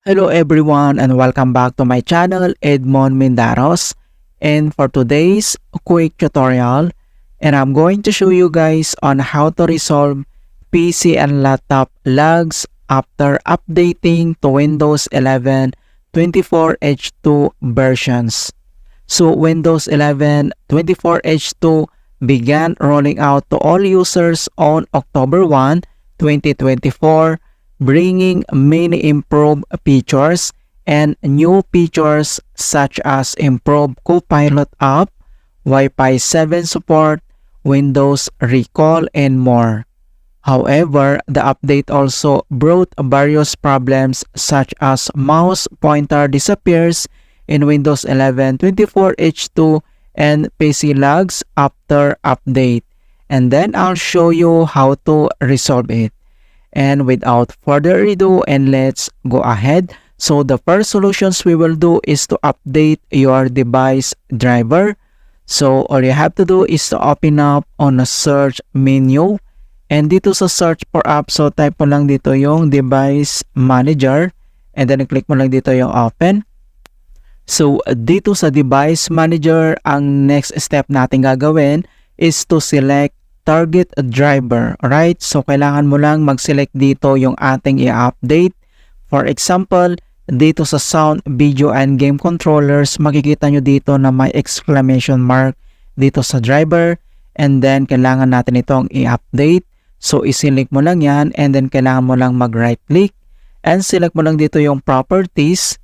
Hello everyone and welcome back to my channel, Edmond Mindaros. And for today's quick tutorial, I'm going to show you guys on how to resolve PC and laptop lags after updating to Windows 11 24H2 versions. So Windows 11 24H2 began rolling out to all users on October 1, 2024, bringing many improved features and new features such as improved Copilot app, Wi-Fi 7 support, Windows Recall, and more. However, the update also brought various problems such as mouse pointer disappears in Windows 11 24H2 and PC lags after update. And then I'll show you how to resolve it. And without further ado, and let's go ahead. So the first solutions we will do is to update your device driver. So all you have to do is to open up on a search menu. And dito sa search for app, so type mo lang dito yung device manager. And then click mo lang dito yung open. So dito sa device manager, ang next step natin gagawin is to select target driver. Alright, so kailangan mo lang mag-select dito yung ating i-update. For example, dito sa sound, video, and game controllers, makikita nyo dito na may exclamation mark dito sa driver, and then kailangan natin itong i-update. So i-select mo lang yan, and then kailangan mo lang mag-right click and select mo lang dito yung properties,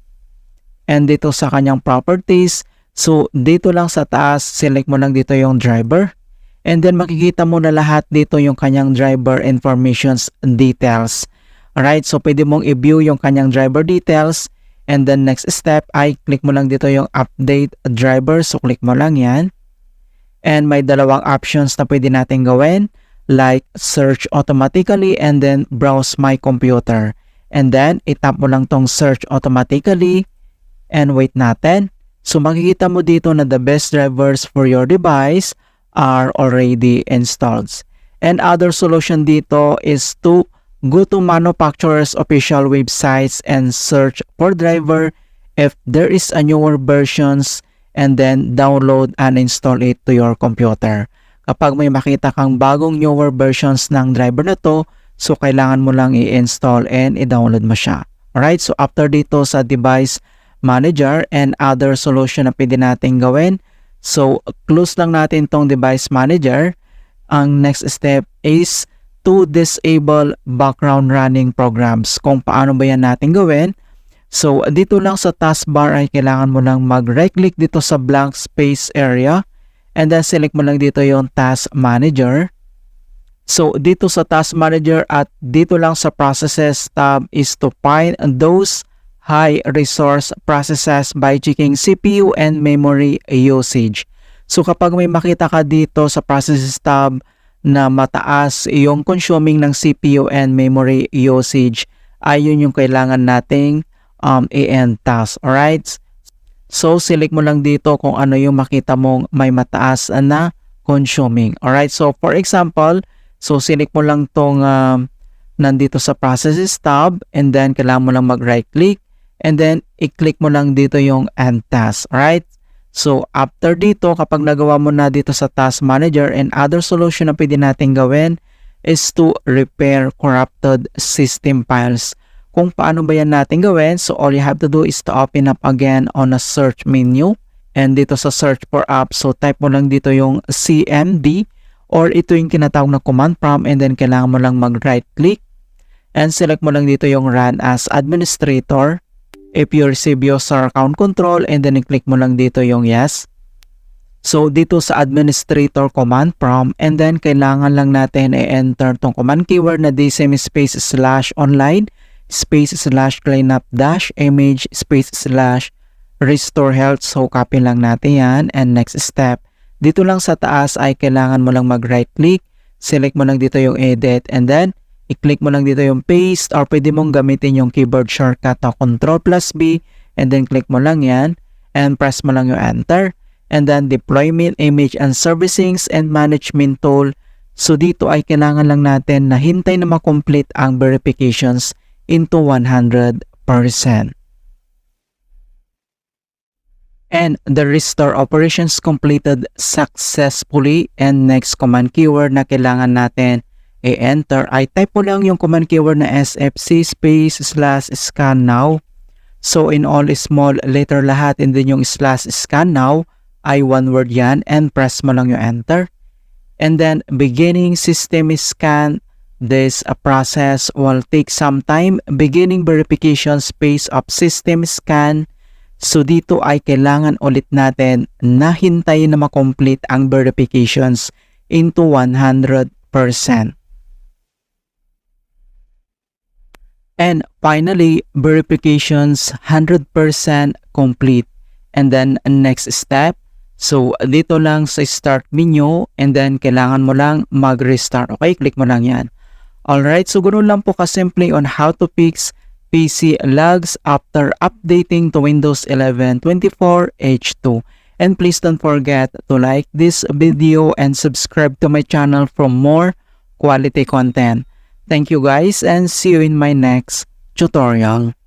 and dito sa kanyang properties, so dito lang sa taas, select mo lang dito yung driver. And then makikita mo na lahat dito yung kanyang driver informations details. Alright, so pwede mong i-view yung kanyang driver details. And then next step ay click mo lang dito yung update driver. So click mo lang yan. And may dalawang options na pwede natin gawin, like search automatically and then browse my computer. And then itap mo lang tong search automatically and wait natin. So makikita mo dito na the best drivers for your device are already installed. And other solution dito is to go to manufacturer's official websites and search for driver if there is a newer versions, and then download and install it to your computer. Kapag may makita kang bagong newer versions ng driver na to, so kailangan mo lang i-install and i-download mo siya. Alright, so after dito sa device manager and other solution na pwede natin gawin, so close lang natin tong device manager. Ang next step is to disable background running programs. Kung paano ba yan natin gawin? So dito lang sa taskbar ay kailangan mo lang mag-right click dito sa blank space area, and then select mo lang dito yung task manager. So dito sa task manager at dito lang sa processes tab is to find those high resource processes by checking CPU and memory usage. So kapag may makita ka dito sa processes tab na mataas yung consuming ng CPU and memory usage, ayun yung kailangan nating i-end task. Alright? So select mo lang dito kung ano yung makita mong may mataas na consuming. Alright? So for example, so select mo lang tong nandito sa processes tab, and then kailangan mo lang mag-right click. And then, i-click mo lang dito yung end task. Alright? So, after dito, kapag nagawa mo na dito sa task manager, and other solution na pwede natin gawin is to repair corrupted system files. Kung paano ba yan natin gawin, so all you have to do is to open up again on a search menu. And dito sa search for app, so type mo lang dito yung CMD, or ito yung tinatawag na command prompt, and then kailangan mo lang mag-right click and select mo lang dito yung run as administrator. If you receive user account control, and then i-click mo lang dito yung yes. So dito sa administrator command prompt, and then kailangan lang natin i-enter tong command keyword na dsm space / online space / cleanup dash image space / restore health. So copy lang natin yan, and next step dito lang sa taas ay kailangan mo lang mag right click, select mo lang dito yung edit, and then i-click mo lang dito yung paste, or pwede mong gamitin yung keyboard shortcut na Ctrl+B, and then click mo lang yan and press mo lang yung enter, and then deployment, image and servicings and management tool. So dito ay kailangan lang natin na hintay na makomplete ang verifications into 100%. And the restore operations completed successfully. And next command keyword na kailangan natin i-enter ay type mo lang yung command keyword na sfc /scan now. So in all small letter lahat and then yung /scan now ay one word yan, and press mo lang yung enter. And then beginning system scan. This process will take some time. Beginning verification space of system scan. So dito ay kailangan ulit natin na hintayin na makomplete ang verifications into 100%. And finally, verifications 100% complete. And then next step, so dito lang sa start menu, and then kailangan mo lang mag-restart. Okay, click mo lang yan. Alright, so ganoon lang po kasimple on how to fix PC lags after updating to Windows 11 24 H2. And please don't forget to like this video and subscribe to my channel for more quality content. Thank you guys, and see you in my next tutorial.